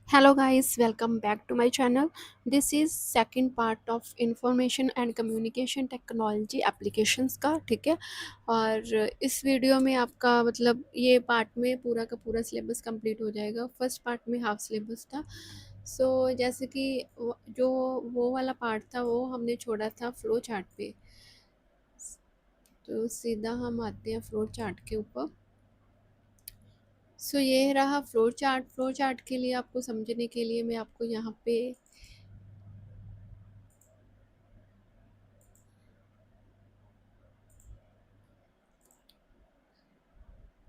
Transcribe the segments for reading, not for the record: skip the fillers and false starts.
Hello guys, welcome back to my channel. This is second part of information and communication technology applications का, ठीक है। और इस video में आपका मतलब ये पार्ट में पूरा का पूरा सिलेबस कंप्लीट हो जाएगा। फर्स्ट पार्ट में हाफ सिलेबस था। जैसे कि जो वो वाला पार्ट था वो हमने छोड़ा था फ्लो चार्ट पे। तो सीधा हम आते हैं फ्लो चार्ट के ऊपर। ये रहा फ्लो चार्ट। फ्लो चार्ट के लिए आपको समझने के लिए मैं आपको यहाँ पे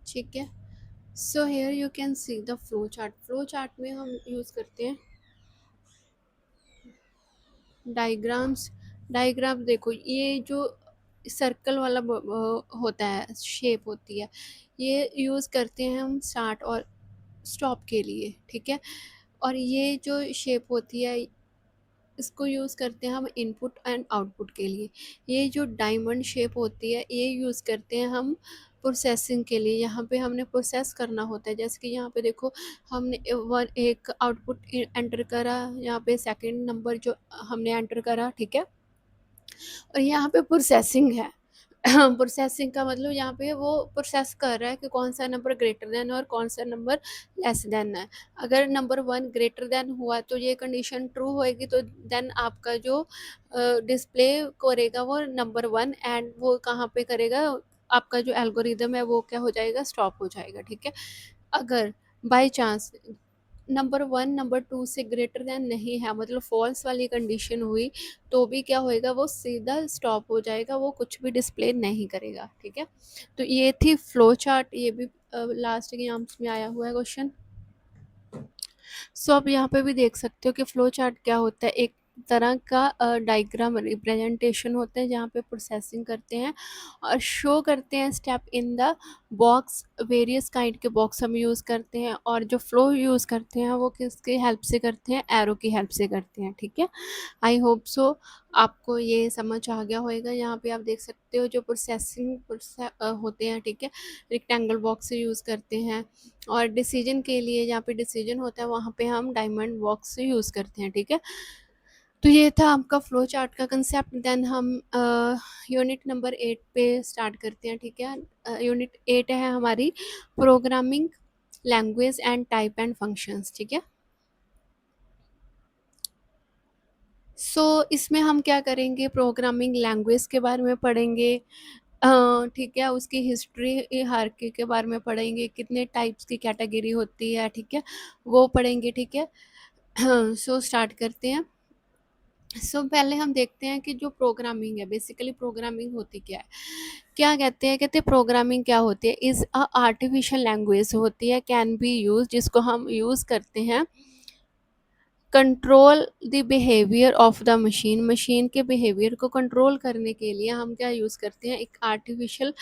ठीक है। Here you can see the flow chart. Flow chart में हम यूज़ करते हैं डायग्राम्स। डायग्राम देखो, ये जो सर्कल वाला होता है, शेप होती है, ये यूज़ करते हैं हम स्टार्ट और स्टॉप के लिए, ठीक है। और ये जो शेप होती है इसको यूज़ करते हैं हम इनपुट एंड आउटपुट के लिए। ये जो डायमंड शेप होती है ये यूज़ करते हैं हम प्रोसेसिंग के लिए। यहाँ पे हमने प्रोसेस करना होता है, जैसे कि यहाँ पे देखो हमने वन एक आउटपुट एंटर करा, यहाँ पे सेकंड नंबर जो हमने एंटर करा, ठीक है। और यहाँ पे प्रोसेसिंग है। प्रोसेसिंग का मतलब यहाँ पे वो प्रोसेस कर रहा है कि कौन सा नंबर ग्रेटर देन और कौन सा नंबर लेस देन है। अगर नंबर वन ग्रेटर देन हुआ तो ये कंडीशन ट्रू होएगी, तो देन आपका जो डिस्प्ले करेगा वो नंबर वन, एंड वो कहाँ पे करेगा, आपका जो एल्गोरिदम है वो क्या हो जाएगा, स्टॉप हो जाएगा, ठीक है। अगर by chance number one number two से ग्रेटर देन नहीं है, मतलब फॉल्स वाली कंडीशन हुई, तो भी क्या होएगा, वो सीधा स्टॉप हो जाएगा, वो कुछ भी डिस्प्ले नहीं करेगा, ठीक है। तो ये थी फ्लो चार्ट। ये भी लास्ट एग्जाम्स में आया हुआ है क्वेश्चन। आप यहाँ पे भी देख सकते हो कि फ्लो चार्ट क्या होता है। एक तरह का डायग्राम रिप्रेजेंटेशन होता है जहाँ पे प्रोसेसिंग करते हैं और शो करते हैं step in the box. Various kind के बॉक्स हम यूज़ करते हैं, और जो फ्लो यूज़ करते हैं वो किसकी हेल्प से करते हैं, एरो की हेल्प से करते हैं, ठीक है। आई होप सो आपको ये समझ आ गया होगा। यहाँ पे आप देख सकते हो जो प्रोसेसिंग होते हैं, ठीक है, रेक्टेंगल बॉक्स से यूज़ करते हैं। और डिसीजन के लिए जहाँ पे डिसीजन होता है वहाँ पे हम डायमंड बॉक्स यूज़ करते हैं, ठीक है। तो ये था आपका फ्लो चार्ट का कंसेप्ट। देन हम यूनिट नंबर 8 पे स्टार्ट करते हैं, ठीक है। यूनिट 8 है हमारी programming language and type and functions, ठीक है। इसमें हम क्या करेंगे, प्रोग्रामिंग लैंग्वेज के बारे में पढ़ेंगे, ठीक है। उसकी हिस्ट्री हायरार्की के बारे में पढ़ेंगे, कितने टाइप्स की कैटेगरी होती है, ठीक है, वो पढ़ेंगे, ठीक है। स्टार्ट करते हैं। पहले हम देखते हैं कि जो प्रोग्रामिंग है, बेसिकली प्रोग्रामिंग होती क्या है। क्या कहते हैं, कहते हैं प्रोग्रामिंग क्या होती है, इज़ अ आर्टिफिशियल लैंग्वेज होती है, कैन बी यूज, जिसको हम यूज़ करते हैं control the behaviour of the machine. Machine के बिहेवियर को कंट्रोल करने के लिए हम क्या यूज़ करते हैं, एक आर्टिफिशियल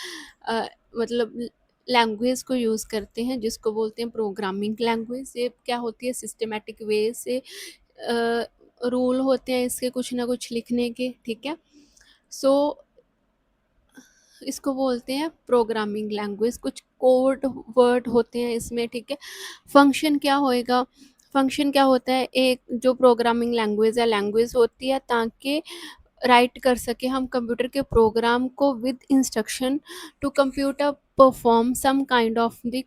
मतलब लैंग्वेज को यूज़ करते हैं जिसको बोलते हैं प्रोग्रामिंग लैंग्वेज। ये क्या होती है, सिस्टमेटिक वे से रूल होते हैं इसके कुछ ना कुछ लिखने के, ठीक है। सो इसको बोलते हैं प्रोग्रामिंग लैंग्वेज। कुछ कोड वर्ड होते हैं इसमें, ठीक है। फंक्शन क्या होएगा, फंक्शन क्या होता है, एक जो प्रोग्रामिंग लैंग्वेज है, लैंग्वेज होती है ताकि राइट कर सके हम कंप्यूटर के प्रोग्राम को with instruction to computer perform some kind of the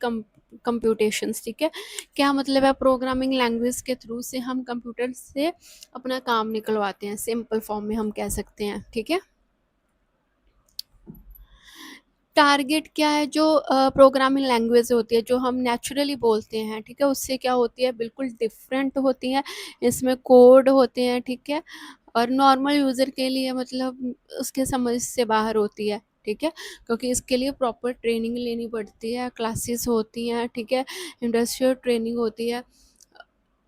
computations, ठीक है। क्या मतलब है, प्रोग्रामिंग लैंग्वेज के थ्रू से हम कंप्यूटर से अपना काम निकलवाते हैं, सिंपल फॉर्म में हम कह सकते हैं, ठीक है। टारगेट क्या है, जो प्रोग्रामिंग लैंग्वेज होती है जो हम नेचुरली बोलते हैं, ठीक है, उससे क्या होती है, बिल्कुल डिफरेंट होती है। इसमें कोड होते हैं, ठीक है, और नॉर्मल यूज़र के लिए मतलब उसके समझ से बाहर होती है, ठीक है, क्योंकि इसके लिए प्रॉपर ट्रेनिंग लेनी पड़ती है, क्लासेस होती हैं, ठीक है, इंडस्ट्रियल ट्रेनिंग होती है।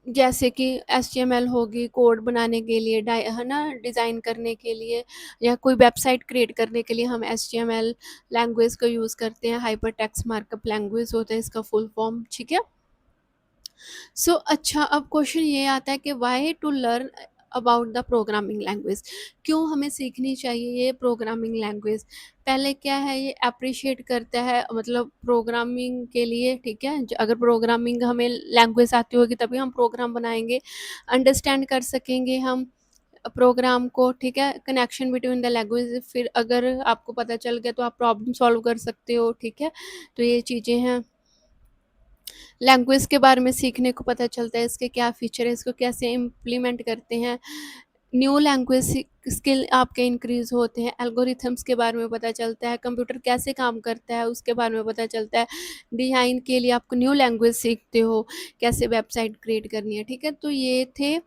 जैसे कि एचटीएमएल होगी कोड बनाने के लिए, है ना, डिज़ाइन करने के लिए, या कोई वेबसाइट क्रिएट करने के लिए हम एचटीएमएल लैंग्वेज को यूज़ करते हैं। हाइपर टेक्स्ट मार्कअप लैंग्वेज होता है इसका फुल फॉर्म, ठीक है। अच्छा, अब क्वेश्चन ये आता है कि why to learn about the programming language. क्यों हमें सीखनी चाहिए ये प्रोग्रामिंग लैंग्वेज? पहले क्या है, ये अप्रिशिएट करता है मतलब प्रोग्रामिंग के लिए, ठीक है। अगर प्रोग्रामिंग हमें लैंग्वेज आती होगी तभी हम प्रोग्राम बनाएंगे, अंडरस्टैंड कर सकेंगे हम प्रोग्राम को, ठीक है। कनेक्शन बिटवीन द लैंग्वेज, फिर अगर आपको पता चल गया तो आप प्रॉब्लम सॉल्व कर सकते हो, ठीक है। तो ये चीज़ें हैं। लैंग्वेज के बारे में सीखने को पता चलता है, इसके क्या फीचर है, इसको कैसे इम्प्लीमेंट करते हैं। न्यू लैंग्वेज स्किल आपके इंक्रीज होते हैं। एल्गोरिथम्स के बारे में पता चलता है, कंप्यूटर कैसे काम करता है उसके बारे में पता चलता है। डिज़ाइन के लिए आपको न्यू लैंग्वेज सीखते हो, कैसे वेबसाइट क्रिएट करनी है, ठीक है। तो ये थे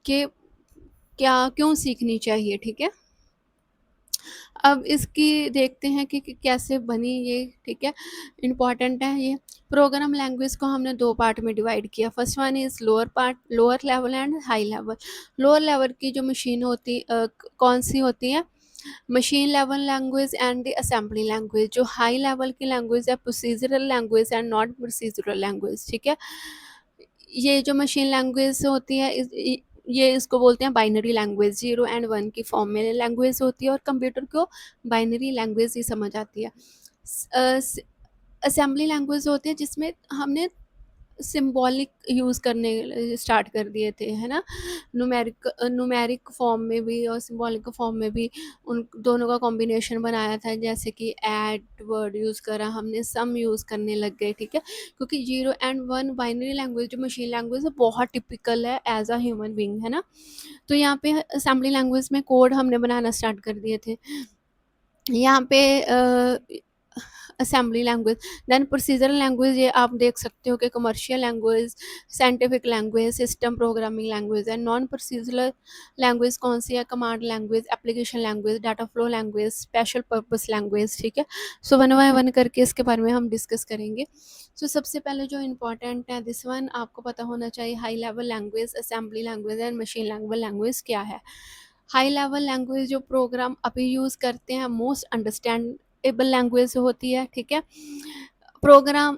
कि क्या क्यों सीखनी चाहिए, ठीक है। अब इसकी देखते हैं कि कैसे बनी ये, ठीक है। इम्पॉर्टेंट है ये। प्रोग्राम लैंग्वेज को हमने दो पार्ट में डिवाइड किया। First one is lower part, lower level and high level. Lower level की जो मशीन होती कौन सी होती है? Machine level language and the assembly language. जो हाई लेवल की लैंग्वेज है procedural language and not procedural language, ठीक है। ये जो मशीन लैंग्वेज होती है ये इसको बोलते हैं बाइनरी लैंग्वेज, 0 एंड 1 की फॉर्म में लैंग्वेज होती है और कंप्यूटर को बाइनरी लैंग्वेज ही समझ आती है। असेंबली लैंग्वेज होती है जिसमें हमने सिंबॉलिक यूज़ करने स्टार्ट कर दिए थे, है ना। न्यूमेरिक फॉर्म में भी और सिंबॉलिक फॉर्म में भी उन दोनों का कॉम्बिनेशन बनाया था, जैसे कि ऐड वर्ड यूज़ करा हमने, सम यूज़ करने लग गए, ठीक है। क्योंकि 0 एंड 1 बाइनरी लैंग्वेज जो मशीन लैंग्वेज है बहुत टिपिकल है एज अ ह्यूमन बीइंग, है ना। तो यहाँ पे असेंबली लैंग्वेज में कोड हमने बनाना स्टार्ट कर दिए थे। यहाँ पे assembly language. Then procedural language, ये आप देख सकते हो कि commercial language, scientific language, system programming language है। नॉन प्रोसीजरल लैंग्वेज कौन सी है? Command language, application language, data flow language, special purpose language, ठीक है। सो वन बाय वन करके इसके बारे में हम डिस्कस करेंगे। सो सबसे पहले जो इम्पोर्टेंट है दिस वन आपको पता होना चाहिए, high level language, assembly language and machine level language क्या है। हाई लेवल लैंग्वेज जो प्रोग्राम अभी यूज़ करते हैं मोस्ट अंडरस्टैंडेबल लैंग्वेज होती है, ठीक है। प्रोग्राम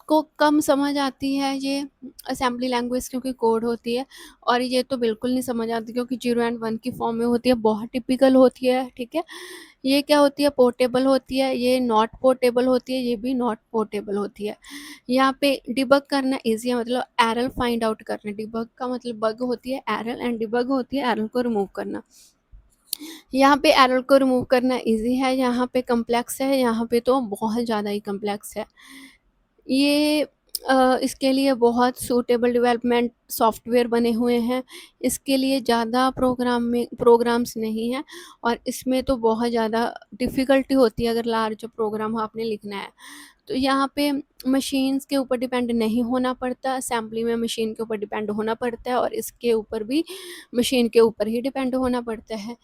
को कम समझ आती है ये असेंबली लैंग्वेज क्योंकि कोड होती है, और ये तो बिल्कुल नहीं समझ आती क्योंकि 0 एंड 1 की फॉर्म में होती है, बहुत टिपिकल होती है, ठीक है। ये क्या होती है? पोर्टेबल होती है, ये नॉट पोर्टेबल होती है, ये भी नॉट पोर्टेबल होती है। यहाँ पे डिबग करना ईजी है, मतलब एरर फाइंड आउट करना। डिबग का मतलब बग होती है एरर, एंड डिबग होती है एरर को रिमूव करना। यहाँ पे एरर को रिमूव करना इजी है, यहाँ पे कम्प्लेक्स है, यहाँ पे तो बहुत ज़्यादा ही कम्प्लेक्स है। ये इसके लिए बहुत सूटेबल डेवलपमेंट सॉफ्टवेयर बने हुए हैं, इसके लिए ज़्यादा प्रोग्राम्स नहीं हैं, और इसमें तो बहुत ज़्यादा डिफ़िकल्टी होती है अगर लार्ज प्रोग्राम आपने लिखना है। तो यहाँ पे मशीन्स के ऊपर डिपेंड नहीं होना पड़ता, असेंबली में मशीन के ऊपर डिपेंड होना पड़ता है, और इसके ऊपर भी मशीन के ऊपर ही डिपेंड होना पड़ता है।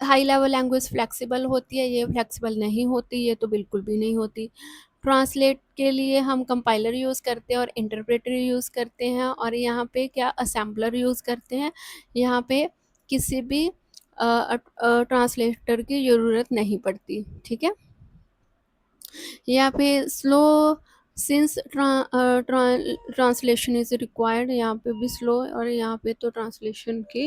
हाई लेवल लैंग्वेज फ्लेक्सिबल होती है, ये फ्लेक्सिबल नहीं होती, ये तो बिल्कुल भी नहीं होती। ट्रांसलेट के लिए हम कंपाइलर यूज़ करते हैं और इंटरप्रेटर यूज़ करते हैं, और यहाँ पे क्या असेंबलर यूज़ करते हैं। यहाँ पे किसी भी ट्रांसलेटर की ज़रूरत नहीं पड़ती, ठीक है। यहाँ पे slow since translation is required, यहाँ पे भी स्लो, और यहाँ पे तो ट्रांसलेशन की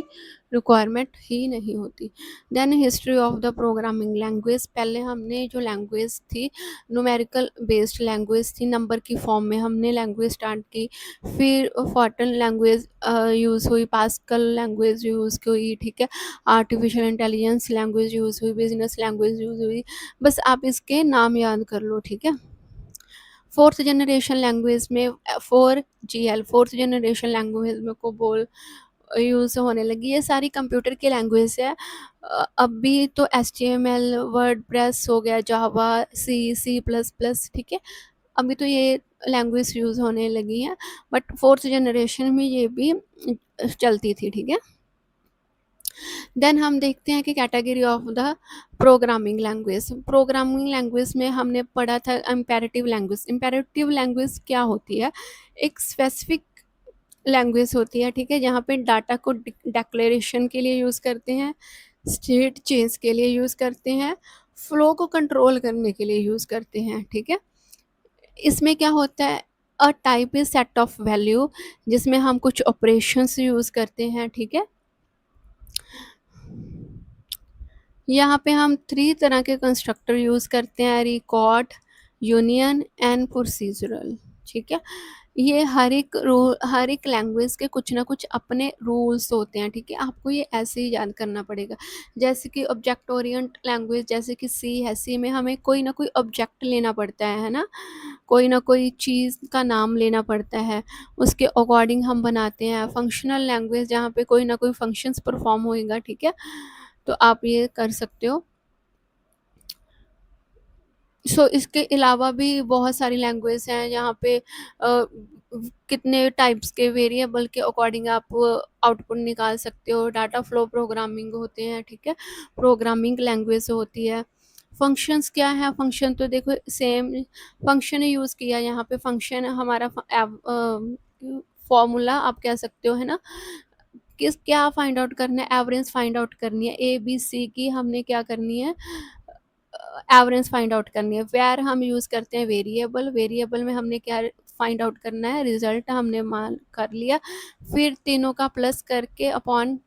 रिक्वायरमेंट ही नहीं होती। Then history of the programming language, पहले हमने जो लैंग्वेज थी न्यूमेरिकल बेस्ड लैंग्वेज थी, नंबर की फॉर्म में हमने लैंग्वेज स्टार्ट की, फिर फॉर्टन लैंग्वेज यूज़ हुई, पास्कल लैंग्वेज यूज़ हुई, ठीक है। आर्टिफिशियल इंटेलिजेंस लैंग्वेज यूज़ हुई, बिजनेस लैंग्वेज यूज़ हुई। बस आप इसके नाम याद कर लो, ठीक है। फोर्थ जनरेशन लैंग्वेज में 4GL, फोर्थ जनरेशन लैंग्वेज में को बोल यूज़ होने लगी। ये सारी कंप्यूटर की लैंग्वेज है। अभी तो HTML, वर्डप्रेस हो गया, जावा, C++, ठीक है। अभी तो ये लैंग्वेज यूज़ होने लगी हैं, बट फोर्थ जनरेशन में ये भी चलती थी, ठीक है। देन हम देखते हैं कि category of the programming language. Programming language में हमने पढ़ा था इम्पेरेटिव लैंग्वेज। इम्पेरेटिव लैंग्वेज क्या होती है? एक स्पेसिफिक लैंग्वेज होती है, ठीक है, जहाँ पे डाटा को डिक्लेरेशन के लिए यूज़ करते हैं, स्टेट चेंज के लिए यूज़ करते हैं, फ्लो को कंट्रोल करने के लिए यूज़ करते हैं, ठीक है। इसमें क्या होता है? A type is set of value, जिसमें हम कुछ ऑपरेशंस यूज़ करते हैं, ठीक है। यहाँ पे हम 3 तरह के कंस्ट्रक्टर यूज़ करते हैं, रिकॉर्ड, यूनियन एंड प्रोसीजरल, ठीक है? ये हर एक लैंग्वेज के कुछ ना कुछ अपने रूल्स होते हैं, ठीक है? आपको ये ऐसे ही याद करना पड़ेगा। जैसे कि ऑब्जेक्ट ओरिएंट लैंग्वेज, जैसे कि सी है, सी में हमें कोई ना कोई ऑब्जेक्ट लेना पड़ता है ना? कोई ना कोई चीज़ का नाम लेना पड़ता है, उसके अकॉर्डिंग हम बनाते हैं। फंक्शनल लैंग्वेज जहाँ पे कोई ना कोई फंक्शंस परफॉर्म होएगा, ठीक है? तो आप ये कर सकते हो। इसके अलावा भी बहुत सारी लैंग्वेज हैं यहाँ पे कितने टाइप्स के वेरिएबल के अकॉर्डिंग आप आउटपुट निकाल सकते हो। डाटा फ्लो प्रोग्रामिंग होते हैं, ठीक है? प्रोग्रामिंग लैंग्वेज होती है। फंक्शंस क्या है? फंक्शन तो देखो सेम फंक्शन ही यूज़ किया यहाँ पे। फंक्शन हमारा फॉर्मूला आप कह सकते हो, है ना? किस क्या फाइंड आउट करना है? एवरेज फाइंड आउट करनी है। ए बी सी की हमने क्या करनी है? एवरेज फाइंड आउट करनी है। वेयर हम यूज़ करते हैं वेरिएबल, वेरिएबल में हमने क्या फाइंड आउट करना है? रिजल्ट हमने मान कर लिया, फिर तीनों का प्लस करके अपॉन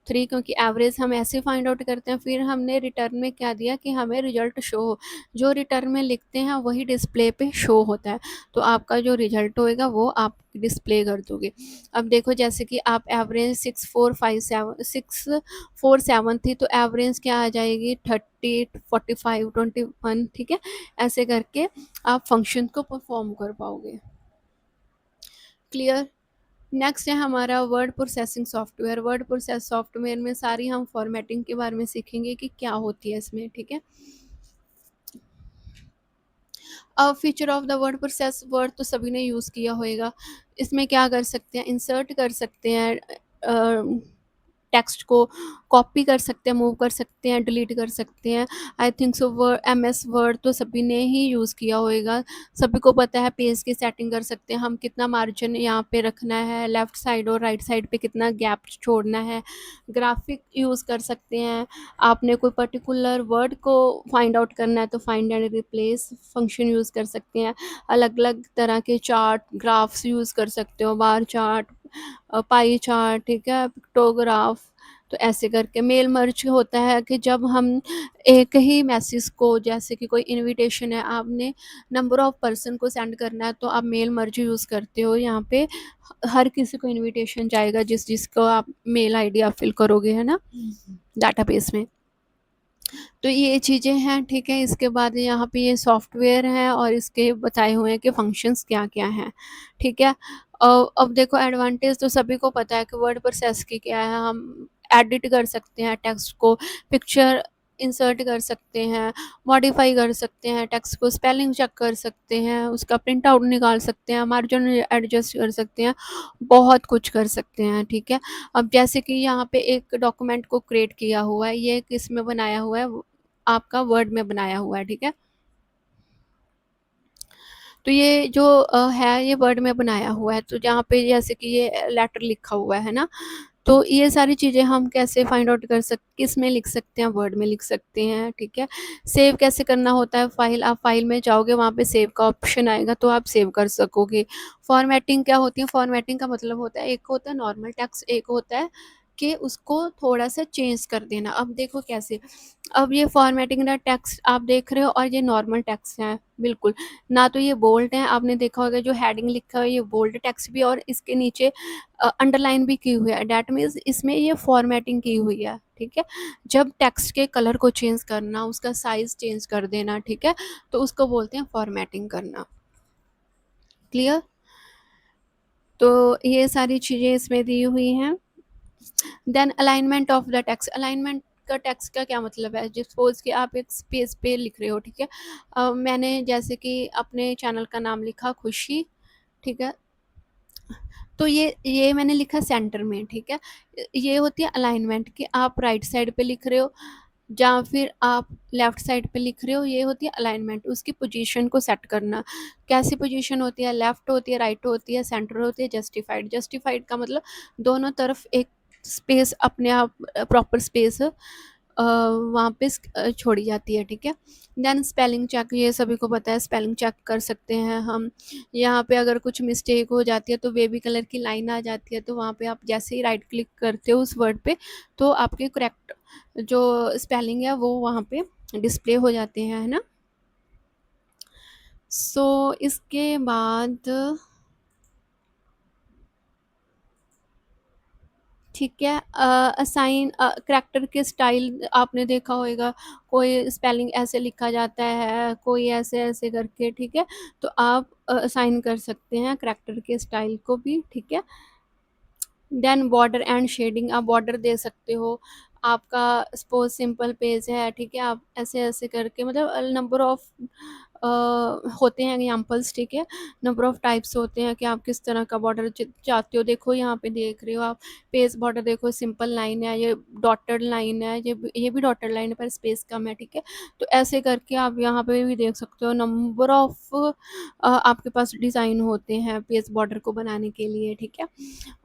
3, क्योंकि एवरेज हम ऐसे फाइंड आउट करते हैं। फिर हमने रिटर्न में क्या दिया कि हमें रिजल्ट शो हो, जो रिटर्न में लिखते हैं वही डिस्प्ले पे शो होता है। तो आपका जो रिजल्ट होएगा वो आप डिस्प्ले कर दोगे। अब देखो जैसे कि आप एवरेज 6 4 5 7 6 4 7 थी, तो एवरेज क्या आ जाएगी? 30 45 21, ठीक है? ऐसे करके आप फंक्शन को परफॉर्म कर पाओगे। क्लियर? नेक्स्ट है हमारा word processing software. Word process software में सारी हम फॉर्मेटिंग के बारे में सीखेंगे कि क्या होती है इसमें, ठीक है? अब feature of the word process, word तो सभी ने यूज़ किया होएगा। इसमें क्या कर सकते हैं? इंसर्ट कर सकते हैं, टेक्स्ट को कॉपी कर सकते हैं, मूव कर सकते हैं, डिलीट कर सकते हैं। I think so word, M S word तो सभी ने ही यूज़ किया होएगा। सभी को पता है पेज की सेटिंग कर सकते हैं हम, कितना मार्जिन यहाँ पे रखना है, लेफ़्ट साइड और राइट साइड पे कितना गैप छोड़ना है। ग्राफिक यूज़ कर सकते हैं। आपने कोई पर्टिकुलर वर्ड को फाइंड आउट करना है तो find and replace function use कर सकते हैं। अलग अलग तरह के चार्ट, ग्राफ्स यूज़ कर सकते हो, बार चार्ट, पाई चार्ट, ठीक है? पिक्टोग्राफ। तो ऐसे करके मेल मर्ज होता है कि जब हम एक ही मैसेज को, जैसे कि कोई इनविटेशन है, आपने नंबर ऑफ पर्सन को सेंड करना है, तो आप मेल मर्ज यूज़ करते हो। यहाँ पे हर किसी को इनविटेशन जाएगा जिसको आप मेल आईडी आप फिल करोगे, है ना, डाटाबेस में। तो ये चीज़ें हैं, ठीक है? इसके बाद यहाँ पे ये सॉफ्टवेयर है और इसके बताए हुए हैं कि फंक्शंस क्या-क्या हैं, ठीक है? अब देखो एडवांटेज तो सभी को पता है कि वर्ड प्रोसेस की क्या है। हम एडिट कर सकते हैं टेक्स्ट को, पिक्चर इंसर्ट कर सकते हैं, मॉडिफाई कर सकते हैं टेक्स्ट को, स्पेलिंग चेक कर सकते हैं, उसका प्रिंट आउट निकाल सकते हैं, मार्जिन एडजस्ट कर सकते हैं, बहुत कुछ कर सकते हैं, ठीक है? अब जैसे कि यहाँ पे एक डॉक्यूमेंट को क्रिएट किया हुआ है, ये किस में बनाया हुआ है? आपका वर्ड में बनाया हुआ है, ठीक है? तो ये जो है ये वर्ड में बनाया हुआ है, तो जहाँ पे जैसे कि ये लेटर लिखा हुआ है ना, तो ये सारी चीज़ें हम कैसे फाइंड आउट कर सक किस में लिख सकते हैं? वर्ड में लिख सकते हैं, ठीक है? सेव कैसे करना होता है फाइल? आप फाइल में जाओगे, वहाँ पे सेव का ऑप्शन आएगा तो आप सेव कर सकोगे। फॉर्मेटिंग क्या होती है? फॉर्मेटिंग का मतलब होता है, एक होता है नॉर्मल टेक्स्ट, एक होता है कि उसको थोड़ा-सा चेंज कर देना। अब देखो कैसे, अब ये फॉर्मेटिंग द टेक्स्ट आप देख रहे हो और ये नॉर्मल टेक्स्ट है, बिल्कुल। ना तो ये बोल्ड है, आपने देखा होगा जो हेडिंग लिखा है ये बोल्ड टेक्स्ट भी, और इसके नीचे अंडरलाइन भी की हुई है, दैट मीन्स इसमें ये फॉर्मेटिंग की हुई है, ठीक है? जब टेक्स्ट के कलर को चेंज करना, उसका साइज़ चेंज कर देना, ठीक है? तो उसको बोलते हैं फॉर्मेटिंग करना। क्लियर? तो ये सारी चीज़ें इसमें दी हुई हैं। Then alignment of the text, alignment का टेक्स्ट का क्या मतलब है? सपोज कि आप एक स्पेस पे लिख रहे हो, ठीक है? मैंने जैसे कि अपने चैनल का नाम लिखा खुशी, ठीक है? तो ये मैंने लिखा सेंटर में, ठीक है? ये होती है अलाइनमेंट कि आप राइट साइड पे लिख रहे हो या फिर आप लेफ्ट साइड पे लिख रहे हो, ये होती है अलाइनमेंट। उसकी पोजीशन को सेट करना। कैसी पोजीशन होती है? लेफ्ट होती है, राइट होती है, सेंटर होती है, जस्टिफाइड। जस्टिफाइड का मतलब दोनों तरफ एक स्पेस अपने आप प्रॉपर स्पेस वहाँ पे छोड़ी जाती है, ठीक है। देन स्पेलिंग चेक, ये सभी को पता है, स्पेलिंग चेक कर सकते हैं हम। यहाँ पे अगर कुछ मिस्टेक हो जाती है तो बेबी कलर की लाइन आ जाती है, तो वहाँ पे आप जैसे ही राइट क्लिक करते हो उस वर्ड पे, तो आपके करेक्ट जो स्पेलिंग है वो वहाँ पे डिस्प्ले हो जाते हैं, है ना। सो इसके बाद ठीक है, असाइन करैक्टर के स्टाइल आपने देखा होगा, कोई स्पेलिंग ऐसे लिखा जाता है, कोई ऐसे ऐसे करके, ठीक है। तो आप असाइन कर सकते हैं करैक्टर के स्टाइल को भी, ठीक है। देन बॉर्डर एंड शेडिंग, आप बॉर्डर दे सकते हो। आपका सपोज सिंपल पेज है, ठीक है, आप ऐसे ऐसे करके, मतलब नंबर ऑफ होते हैं एग्जाम्पल्स, ठीक है। नंबर ऑफ टाइप्स होते हैं कि आप किस तरह का बॉर्डर चाहते हो। देखो यहाँ पे देख रहे हो आप, पेज बॉर्डर देखो, सिंपल लाइन है, ये डॉटेड लाइन है, ये भी डॉटेड लाइन है पर स्पेस कम है, ठीक है। तो ऐसे करके आप यहाँ पे भी देख सकते हो, नंबर ऑफ आपके पास डिज़ाइन होते हैं पेज बॉर्डर को बनाने के लिए, ठीक है।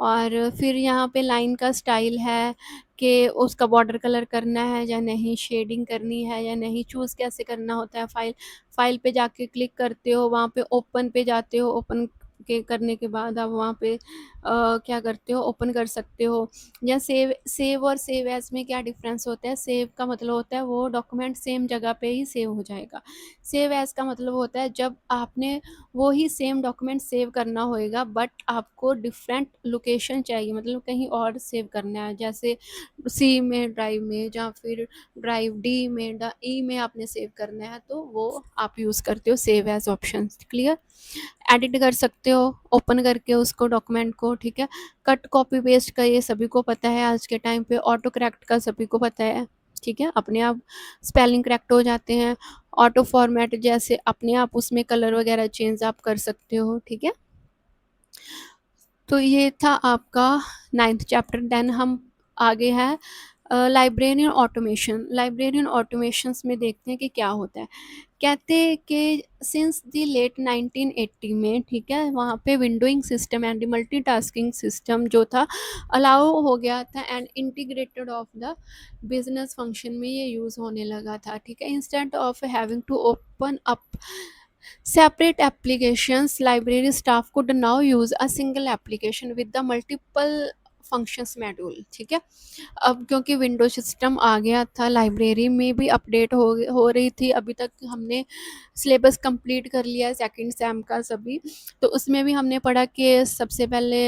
और फिर यहाँ पे लाइन का स्टाइल है कि उसका बॉर्डर कलर करना है या नहीं, शेडिंग करनी है या नहीं, चूज़ कैसे करना होता है। फाइल पे जाके क्लिक करते हो, वहाँ पे ओपन पे जाते हो, ओपन के करने के बाद आप वहाँ पे क्या करते हो, ओपन कर सकते हो। या सेव और सेव एज़ में क्या डिफरेंस होता है। सेव का मतलब होता है वो डॉक्यूमेंट सेम जगह पे ही सेव हो जाएगा। सेव एज़ का मतलब होता है जब आपने वो ही सेम डॉक्यूमेंट सेव करना होएगा, बट आपको डिफरेंट लोकेशन चाहिए, मतलब कहीं और सेव करना है, जैसे सी में, ड्राइव में, या फिर ड्राइव डी में, ई में आपने सेव करना है, तो वो आप यूज़ करते हो save as option. Clear. Edit कर सकते हो ओपन करके उसको, डॉक्यूमेंट को, ठीक है। कट कॉपी पेस्ट का ये सभी को पता है आज के टाइम पे। ऑटो करेक्ट का सभी को पता है, ठीक है, अपने आप स्पेलिंग करेक्ट हो जाते हैं। ऑटो फॉर्मेट, जैसे अपने आप उसमें कलर वगैरह चेंज आप कर सकते हो, ठीक है। तो ये था आपका 9th चैप्टर। देन हम आगे है लाइब्रेरियन ऑटोमेशन। लाइब्रेरियन ऑटोमेशंस में देखते हैं कि क्या होता है। कहते हैं कि सिंस द लेट 1980 में, ठीक है, वहाँ पे windowing system and multitasking system जो था अलाउ हो गया था, and integrated of the business function में ये यूज़ होने लगा था, ठीक है। Instant of having to open up separate applications, library staff could now use a single application with the multiple functions module, ठीक है। अब क्योंकि विंडो सिस्टम आ गया था, लाइब्रेरी में भी अपडेट हो रही थी। अभी तक हमने सिलेबस कंप्लीट कर लिया है सेकंड सेम का सभी, तो उसमें भी हमने पढ़ा कि सबसे पहले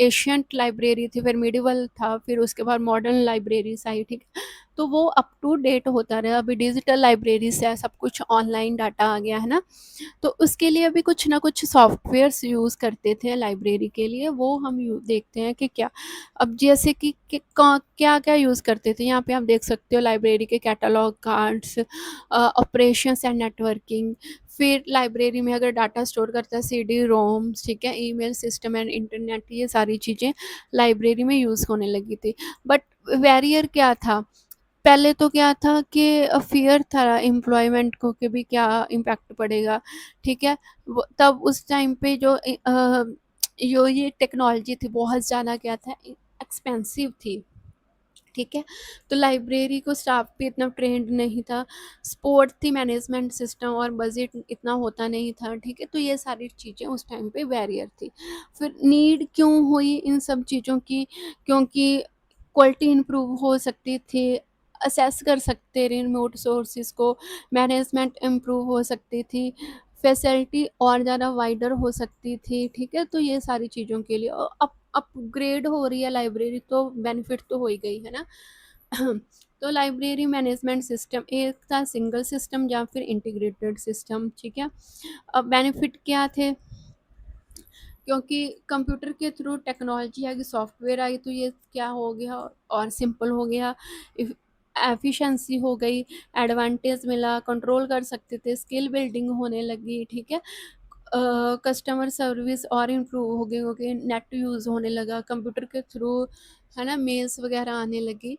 एशियंट लाइब्रेरी थी, फिर मिडिवल था, फिर उसके बाद मॉडर्न लाइब्रेरीज आई, ठीक है। तो वो अप टू डेट होता रहा। अभी डिजिटल लाइब्रेरीज है, सब कुछ ऑनलाइन डाटा आ गया है ना। तो उसके लिए अभी कुछ ना कुछ सॉफ्टवेयर्स यूज़ करते थे लाइब्रेरी के लिए, वो हम देखते हैं कि क्या। अब जैसे कि क्या क्या यूज़ करते थे, यहाँ पे आप देख सकते हो लाइब्रेरी के catalogue, cards, operations and networking. फिर लाइब्रेरी में अगर डाटा स्टोर करता है, सीडी रोम्स, ठीक है, ईमेल सिस्टम एंड इंटरनेट, ये सारी चीज़ें लाइब्रेरी में यूज़ होने लगी थी। बट बैरियर क्या था, पहले तो क्या था कि फ़ियर था एम्प्लॉयमेंट को कि भी क्या इम्पैक्ट पड़ेगा, ठीक है। तब उस टाइम पे जो जो ये टेक्नोलॉजी थी बहुत ज़्यादा क्या था, एक्सपेंसिव थी, ठीक है। तो लाइब्रेरी को स्टाफ भी इतना ट्रेंड नहीं था, सपोर्ट थी, मैनेजमेंट सिस्टम और बजट इतना होता नहीं था, ठीक है। तो ये सारी चीज़ें उस टाइम पे बैरियर थी। फिर नीड क्यों हुई इन सब चीज़ों की, क्योंकि क्वालिटी इम्प्रूव हो सकती थी, असेस कर सकते रिमोट सोर्सेज को, मैनेजमेंट इम्प्रूव हो सकती थी, फैसिलिटी और ज़्यादा वाइडर हो सकती थी, ठीक है। तो ये सारी चीज़ों के लिए अप अपग्रेड हो रही है लाइब्रेरी, तो बेनिफिट तो हो ही गई है ना। तो लाइब्रेरी मैनेजमेंट सिस्टम एक था सिंगल सिस्टम या फिर इंटीग्रेटेड सिस्टम, ठीक है। अब बेनिफिट क्या थे, क्योंकि कंप्यूटर के through technology I, software I, तो ये क्या हो गया और सिंपल हो गया, एफिशिएंसी हो गई, एडवांटेज मिला, कंट्रोल कर सकते थे, स्किल बिल्डिंग होने लगी, ठीक है। कस्टमर सर्विस और इम्प्रूव हो गई, क्योंकि नेट यूज़ होने लगा कंप्यूटर के थ्रू, है ना, मेल्स वगैरह आने लगी,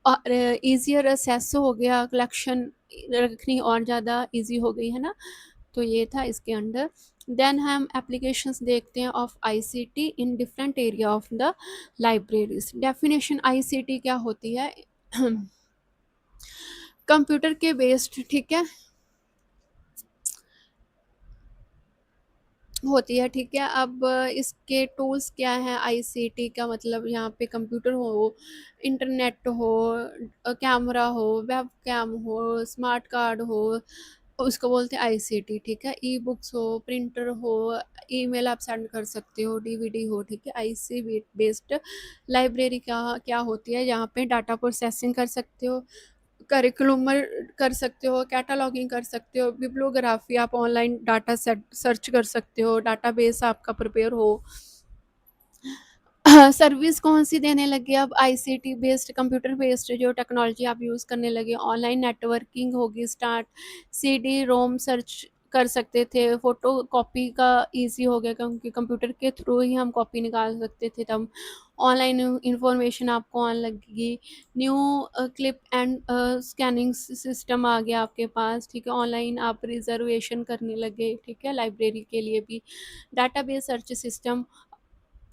और ईज़ियर असेस हो गया, कलेक्शन रखनी और ज़्यादा ईज़ी हो गई, है ना। तो ये था इसके अंडर। देन हम एप्लीकेशंस देखते हैं of ICT in different area of the libraries. Definition ICT क्या होती है, कंप्यूटर के बेस्ड, ठीक है, होती है, ठीक है। अब इसके टूल्स क्या हैं, आईसीटी का मतलब यहाँ पे कंप्यूटर हो, इंटरनेट हो, कैमरा हो, वेब कैम हो, स्मार्ट कार्ड हो, उसको बोलते हैं आईसीटी, ठीक है। ई बुक्स हो, प्रिंटर हो, ईमेल आप सेंड कर सकते हो, डीवीडी हो, ठीक है। आईसी बेस्ड लाइब्रेरी क्या क्या होती है, यहाँ पे डाटा प्रोसेसिंग कर सकते हो, करिकुलमर कर सकते हो, कैटलॉगिंग कर सकते हो, बिब्लियोग्राफी, आप ऑनलाइन डाटा सेट सर्च कर सकते हो, डाटाबेस आपका प्रिपेयर हो। सर्विस कौन सी देने लगे अब, आईसीटी बेस्ड, कंप्यूटर बेस्ड जो टेक्नोलॉजी आप यूज़ करने लगे, ऑनलाइन नेटवर्किंग होगी स्टार्ट, सीडी रोम सर्च कर सकते थे, फोटो कॉपी का इजी हो गया क्योंकि कंप्यूटर के थ्रू ही हम कॉपी निकाल सकते थे तब, ऑनलाइन इंफॉर्मेशन आपको आने लगेगी, new clip and scanning system आ गया आपके पास, ठीक है। ऑनलाइन आप रिजर्वेशन करने लगे, ठीक है, लाइब्रेरी के लिए भी, database search system,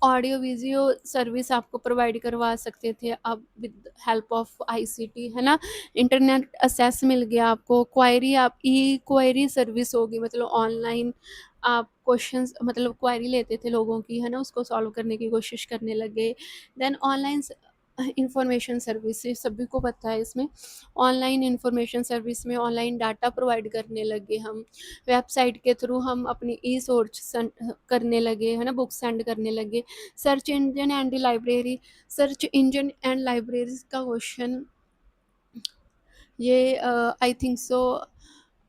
audio video service आपको प्रोवाइड करवा सकते थे अब विद हेल्प ऑफ आईसीटी, है ना। इंटरनेट एक्सेस मिल गया आपको, क्वायरी, आप ई क्वायरी सर्विस होगी, मतलब ऑनलाइन आप क्वेश्चंस, मतलब क्वायरी लेते थे लोगों की, है ना, उसको सॉल्व करने की कोशिश करने लगे। देन ऑनलाइन इंफॉर्मेशन सर्विस, ये सभी को पता है इसमें, ऑनलाइन इंफॉर्मेशन सर्विस में ऑनलाइन डाटा प्रोवाइड करने लगे हम, वेबसाइट के थ्रू हम अपनी ई सोर्स करने लगे, है ना, बुक सेंड करने लगे। Search engine and library, search engine and libraries का क्वेश्चन, ये आई थिंक सो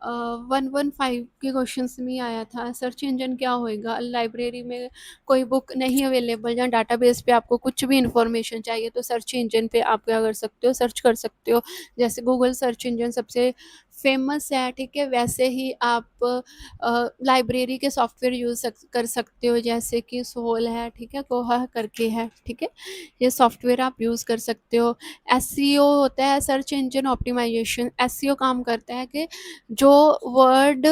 115 के क्वेश्चन में ही आया था। सर्च इंजन क्या होएगा, लाइब्रेरी में कोई बुक नहीं अवेलेबल या डाटाबेस पे आपको कुछ भी इंफॉर्मेशन चाहिए तो सर्च इंजन पे आप क्या कर सकते हो, सर्च कर सकते हो। जैसे गूगल सर्च इंजन सबसे फेमस है, ठीक है, वैसे ही आप लाइब्रेरी के सॉफ्टवेयर यूज़ कर सकते हो, जैसे कि सोल है, ठीक है, कोहा करके है, ठीक है, ये सॉफ्टवेयर आप यूज़ कर सकते हो। एसईओ होता है, सर्च इंजन ऑप्टिमाइजेशन, एसईओ काम करता है कि जो वर्ड,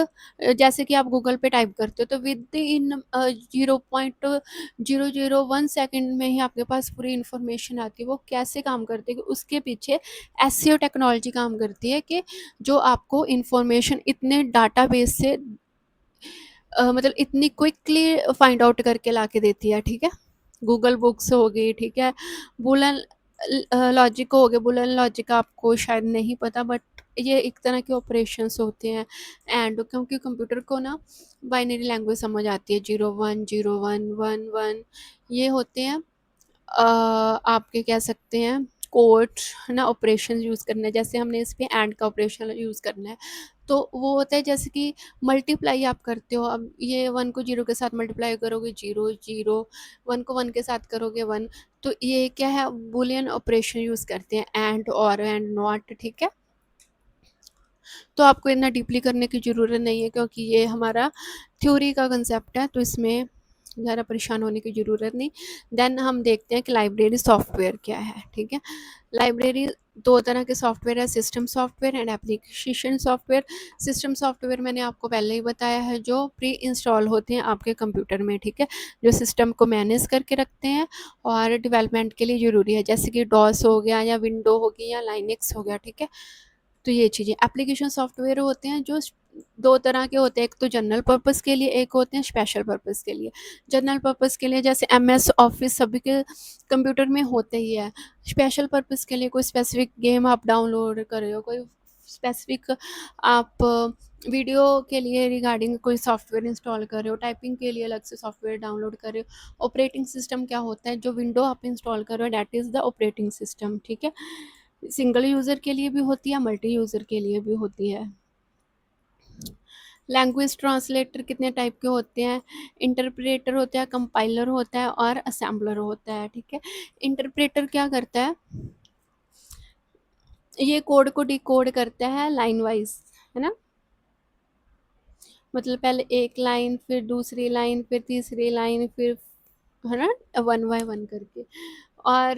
जैसे कि आप गूगल पे टाइप करते हो तो विद इन 0.001 सेकंड में ही आपके पास पूरी इन्फॉर्मेशन आती है। वो कैसे काम करती है कि उसके पीछे एसईओ टेक्नोलॉजी काम करती है कि जो आपको इन्फॉर्मेशन इतने डाटाबेस से मतलब इतनी क्विकली फाइंड आउट करके ला के देती है, ठीक है। गूगल बुक्स हो गई, ठीक है, बुलन लॉजिक हो गए, बुलन लॉजिक आपको शायद नहीं पता, बट ये एक तरह के ऑपरेशंस होते हैं। एंड क्योंकि कंप्यूटर को ना बाइनरी लैंग्वेज समझ आती है, 0 1 0 1 1 1, ये होते हैं आपके कह सकते हैं कोड, है ना, ऑपरेशन यूज़ करना है, जैसे हमने इस पे एंड का ऑपरेशन यूज़ करना है तो वो होता है जैसे कि मल्टीप्लाई आप करते हो, अब ये 1 को 0 के साथ मल्टीप्लाई करोगे 0 0, 1 को 1 के साथ करोगे 1, तो ये क्या है, बुलियन ऑपरेशन यूज़ करते हैं, एंड और एंड नॉट, ठीक है। तो आपको इतना डीपली करने की ज़रूरत नहीं है क्योंकि ये हमारा थ्योरी का कंसेप्ट है, तो इसमें ज़्यादा परेशान होने की ज़रूरत नहीं। देन हम देखते हैं कि लाइब्रेरी सॉफ्टवेयर क्या है, ठीक है। लाइब्रेरी दो तरह के सॉफ्टवेयर है, system software and application software. System software मैंने आपको पहले ही बताया है, जो प्री इंस्टॉल होते हैं आपके कंप्यूटर में, ठीक है, जो सिस्टम को मैनेज करके रखते हैं और डेवलपमेंट के लिए ज़रूरी है, जैसे कि डॉस हो गया या विंडो हो गई या लाइनेक्स हो गया, ठीक है। तो ये चीज़ें, एप्लीकेशन सॉफ्टवेयर होते हैं जो दो तरह के होते हैं, एक तो जनरल पर्पस के लिए, एक होते हैं स्पेशल पर्पस के लिए। जनरल पर्पस के लिए जैसे एमएस ऑफिस सभी के कंप्यूटर में होते ही है। स्पेशल पर्पस के लिए कोई स्पेसिफिक गेम आप डाउनलोड कर रहे हो, कोई स्पेसिफिक आप वीडियो के लिए रिगार्डिंग कोई सॉफ्टवेयर इंस्टॉल कर रहे हो, टाइपिंग के लिए अलग से सॉफ्टवेयर डाउनलोड कर रहे हो। ऑपरेटिंग सिस्टम क्या होता है, जो विंडो आप इंस्टॉल कर रहे हो that is the operating system, ठीक है। सिंगल यूज़र के लिए भी होती है, मल्टी यूज़र के लिए भी होती है। लैंग्वेज ट्रांसलेटर कितने टाइप के होते हैं, इंटरप्रेटर होता है, कंपाइलर होता है और असेंबलर होता है, ठीक है। इंटरप्रेटर क्या करता है, ये कोड को डिकोड करता है लाइन वाइज, है ना, मतलब पहले एक लाइन, फिर दूसरी लाइन, फिर तीसरी लाइन, फिर, है ना, वन बाय वन करके। और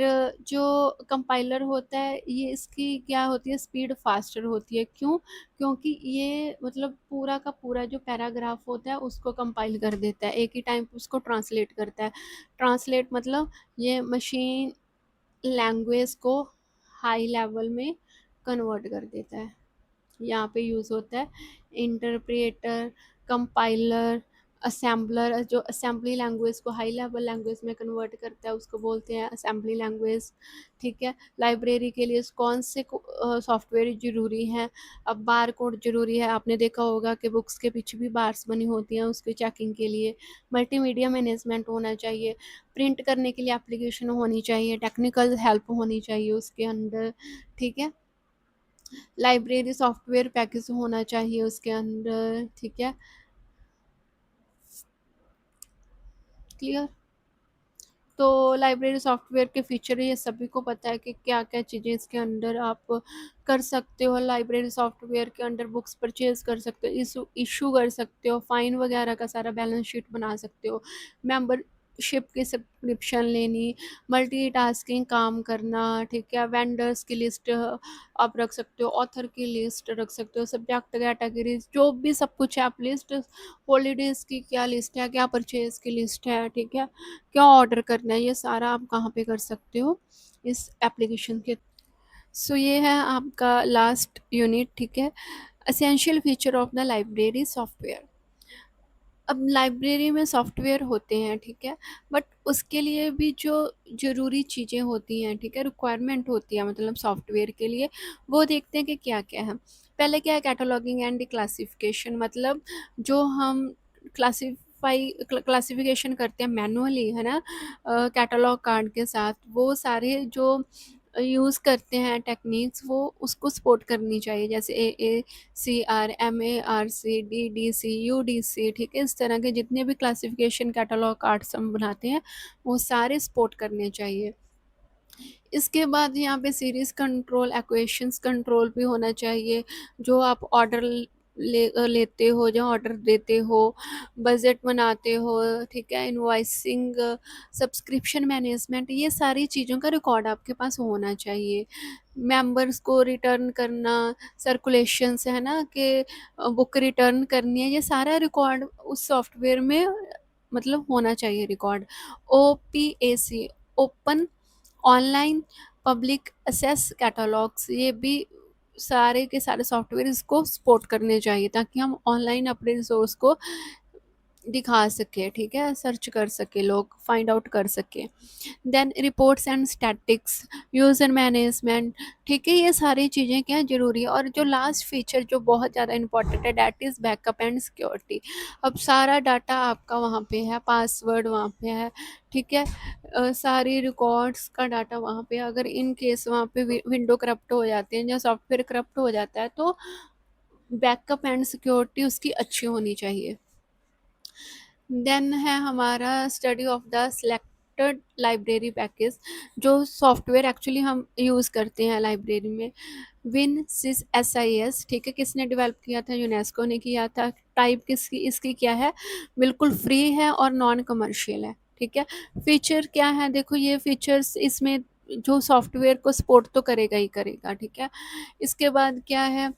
जो कंपाइलर होता है ये इसकी क्या होती है, स्पीड फास्टर होती है, क्यों, क्योंकि ये मतलब पूरा का पूरा जो पैराग्राफ होता है उसको कंपाइल कर देता है, एक ही टाइम पे उसको ट्रांसलेट करता है। ट्रांसलेट मतलब ये मशीन लैंग्वेज को हाई लेवल में कन्वर्ट कर देता है। यहाँ पे यूज़ होता है इंटरप्रेटर, कंपाइलर, असेंबलर। जो असेंबली लैंग्वेज को हाई लेवल लैंग्वेज में कन्वर्ट करता है उसको बोलते हैं असेंबली लैंग्वेज, ठीक है। लाइब्रेरी के लिए कौन से सॉफ्टवेयर ज़रूरी हैं? अब बार कोड ज़रूरी है, आपने देखा होगा कि बुक्स के पीछे भी बार्स बनी होती हैं उसकी चेकिंग के लिए। मल्टीमीडिया मैनेजमेंट होना चाहिए, प्रिंट करने के लिए एप्लीकेशन होनी चाहिए, टेक्निकल हेल्प होनी चाहिए उसके अंदर, ठीक है। लाइब्रेरी सॉफ्टवेयर पैकेज होना चाहिए उसके अंदर, ठीक है। क्लियर? तो लाइब्रेरी सॉफ्टवेयर के फीचर ये सभी को पता है कि क्या क्या चीज़ें इसके अंदर आप कर सकते हो। लाइब्रेरी सॉफ्टवेयर के अंदर बुक्स परचेज कर सकते हो, इशू कर सकते हो, फाइन वगैरह का सारा बैलेंस शीट बना सकते हो, मेंबरशिप की सब्सक्रिप्शन लेनी, मल्टीटास्किंग काम करना, ठीक है। वेंडर्स की लिस्ट आप रख सकते हो, ऑथर की लिस्ट रख सकते हो, सब्जेक्ट कैटेगरीज जो भी सब कुछ है आप लिस्ट, हॉलीडेज की क्या लिस्ट है, क्या परचेज की लिस्ट है, ठीक है, क्या ऑर्डर करना है, ये सारा आप कहाँ पे कर सकते हो? इस एप्लीकेशन के। सो ये है आपका लास्ट यूनिट, ठीक है। Essential feature of the library software. अब लाइब्रेरी में सॉफ्टवेयर होते हैं, ठीक है, बट उसके लिए भी जो ज़रूरी चीज़ें होती हैं, ठीक है, रिक्वायरमेंट होती है मतलब सॉफ्टवेयर के लिए, वो देखते हैं कि क्या क्या है। पहले क्या है, कैटलॉगिंग एंड क्लासिफिकेशन, मतलब जो हम क्लासिफिकेशन करते हैं मैनुअली, है ना, कैटलॉग कार्ड के साथ, वो सारे जो यूज़ करते हैं टेक्निक्स, वो उसको सपोर्ट करनी चाहिए, जैसे AACR, MARC, DDC, UDC, ठीक है। इस तरह के जितने भी क्लासिफिकेशन कैटलॉग कार्ड्स हम बनाते हैं वो सारे सपोर्ट करने चाहिए। इसके बाद यहाँ पे सीरीज़ कंट्रोल, एक्वेशंस कंट्रोल भी होना चाहिए। जो आप ऑर्डर लेते हो, जो ऑर्डर देते हो, बजट बनाते हो, ठीक है, इनवॉइसिंग, सब्सक्रिप्शन मैनेजमेंट, ये सारी चीज़ों का रिकॉर्ड आपके पास होना चाहिए। मेंबर्स को रिटर्न करना, सर्कुलेशन से, है ना, कि बुक रिटर्न करनी है, ये सारा रिकॉर्ड उस सॉफ्टवेयर में मतलब होना चाहिए record. OPAC, open online public access catalogs, ये भी सारे के सारे सॉफ्टवेयर इसको सपोर्ट करने चाहिए ताकि हम ऑनलाइन अपने रिसोर्स को दिखा सके, ठीक है, सर्च कर सके, लोग फाइंड आउट कर सके। Then reports and statics, user management, ठीक है, ये सारी चीज़ें क्या ज़रूरी है। और जो लास्ट फीचर जो बहुत ज़्यादा इंपॉर्टेंट है, that is backup and security. अब सारा डाटा आपका वहाँ पे है, पासवर्ड वहाँ पे है, ठीक है, सारी रिकॉर्ड्स का डाटा वहाँ पे, अगर इन केस वहाँ पे विंडो करप्ट हो जाते हैं या सॉफ्टवेयर करप्ट हो जाता है तो बैकअप एंड सिक्योरिटी उसकी अच्छी होनी चाहिए। देन है हमारा study of the selected library package, जो सॉफ्टवेयर एक्चुअली हम यूज़ करते हैं लाइब्रेरी में। विन सिस SIS, ठीक है, किसने डेवलप किया था? यूनेस्को ने किया था। टाइप किसकी इसकी क्या है? बिल्कुल फ्री है और नॉन कमर्शियल है, ठीक है। फीचर क्या है? देखो ये फीचर्स इसमें जो सॉफ्टवेयर को सपोर्ट तो करेगा ही करेगा, ठीक है। इसके बाद क्या है,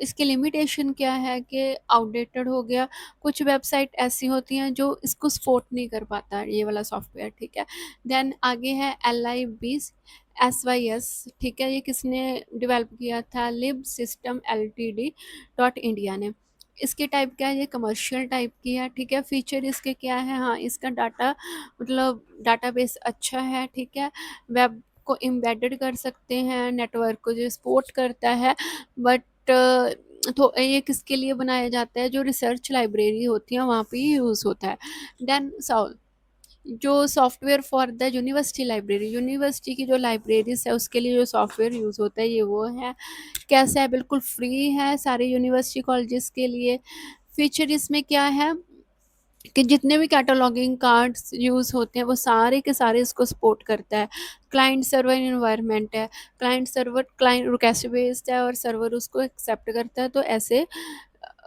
इसकी लिमिटेशन क्या है कि आउटडेटेड हो गया। कुछ वेबसाइट ऐसी होती हैं जो इसको सपोर्ट नहीं कर पाता ये वाला सॉफ्टवेयर, ठीक है। देन आगे है LIBSYS, ठीक है, ये किसने डेवलप किया था? लिब सिस्टम LTD .India ने। इसके टाइप क्या है? ये कमर्शियल टाइप की है, ठीक है। फीचर इसके क्या है? हाँ, इसका डाटा मतलब डाटाबेस अच्छा है, ठीक है। वेब को एम्बेडेड कर सकते हैं, नेटवर्क को जो सपोर्ट करता है, बट तो ये किसके लिए बनाया जाता है? जो रिसर्च लाइब्रेरी होती है वहाँ पे यूज़ होता है। देन जो software for the university library, university की जो लाइब्रेरीज है उसके लिए जो सॉफ्टवेयर यूज़ होता है ये वो है। कैसा है? बिल्कुल फ्री है सारे यूनिवर्सिटी कॉलेजेस के लिए। फीचर इसमें क्या है कि जितने भी कैटलॉगिंग कार्ड्स यूज़ होते हैं वो सारे के सारे इसको सपोर्ट करता है। क्लाइंट सर्वर इन्वायरमेंट है, क्लाइंट सर्वर क्लाइंट कैसे बेस्ड है और सर्वर उसको एक्सेप्ट करता है, तो ऐसे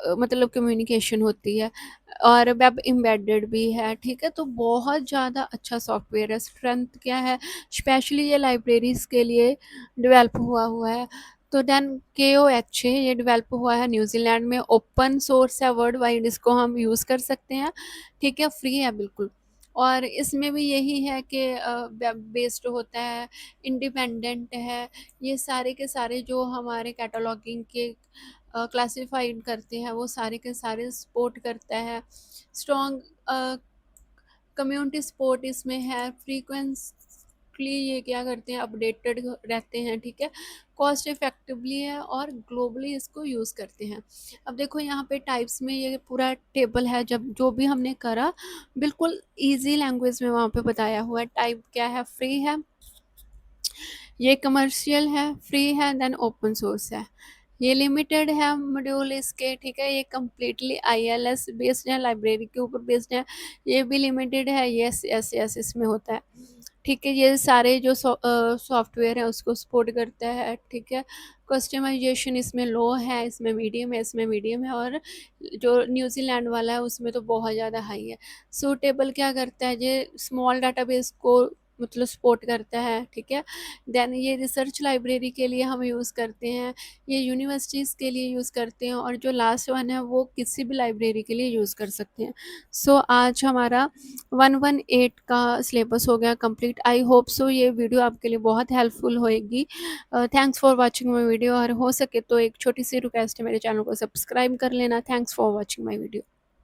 मतलब कम्युनिकेशन होती है। और वेब एम्बेडेड भी है, ठीक है। तो बहुत ज़्यादा अच्छा सॉफ्टवेयर है। स्ट्रेंथ क्या है? स्पेशली ये लाइब्रेरीज़ के लिए डेवलप हुआ हुआ है। तो देन KOH ये डेवलप हुआ है न्यूजीलैंड में, ओपन सोर्स है, वर्ल्ड वाइड इसको हम यूज़ कर सकते हैं, ठीक है, फ्री है बिल्कुल। और इसमें भी यही है कि वेब बेस्ड होता है, इंडिपेंडेंट है, ये सारे के सारे जो हमारे कैटलॉगिंग के क्लासिफाइड करते हैं वो सारे के सारे सपोर्ट करता है। स्ट्रॉन्ग कम्युनिटी सपोर्ट इसमें है, फ्रीक्वेंटली ये क्या करते हैं, अपडेटेड रहते हैं, ठीक है, कॉस्ट इफेक्टिवली है और ग्लोबली इसको यूज़ करते हैं। अब देखो यहाँ पे टाइप्स में ये पूरा टेबल है, जब जो भी हमने करा बिल्कुल इजी लैंग्वेज में वहाँ पे बताया हुआ है। टाइप क्या है, फ्री है, ये कमर्शियल है, फ्री है, देन ओपन सोर्स है, ये लिमिटेड है मॉड्यूल इसके, ठीक है, ये कम्प्लीटली आईएलएस बेस्ड है, लाइब्रेरी के ऊपर बेस्ड है, ये भी लिमिटेड है, यस यस यस इसमें होता है, ठीक है, ये सारे जो सॉफ्टवेयर है उसको सपोर्ट करता है, ठीक है। कस्टमाइजेशन इसमें लो है, इसमें मीडियम है, इसमें मीडियम है, और जो न्यूजीलैंड वाला है उसमें तो बहुत ज़्यादा हाई है। सूटेबल क्या करता है, ये स्मॉल डाटाबेस को मतलब सपोर्ट करता है, ठीक है। देन ये रिसर्च लाइब्रेरी के लिए हम यूज़ करते हैं, ये यूनिवर्सिटीज़ के लिए यूज़ करते हैं, और जो लास्ट वन है वो किसी भी लाइब्रेरी के लिए यूज़ कर सकते हैं। सो आज हमारा 118 का सिलेबस हो गया कंप्लीट। आई होप सो ये वीडियो आपके लिए बहुत हेल्पफुल होएगी। Thanks for watching my video, और हो सके तो एक छोटी सी रिक्वेस्ट है, मेरे चैनल को सब्सक्राइब कर लेना। Thanks for watching my video.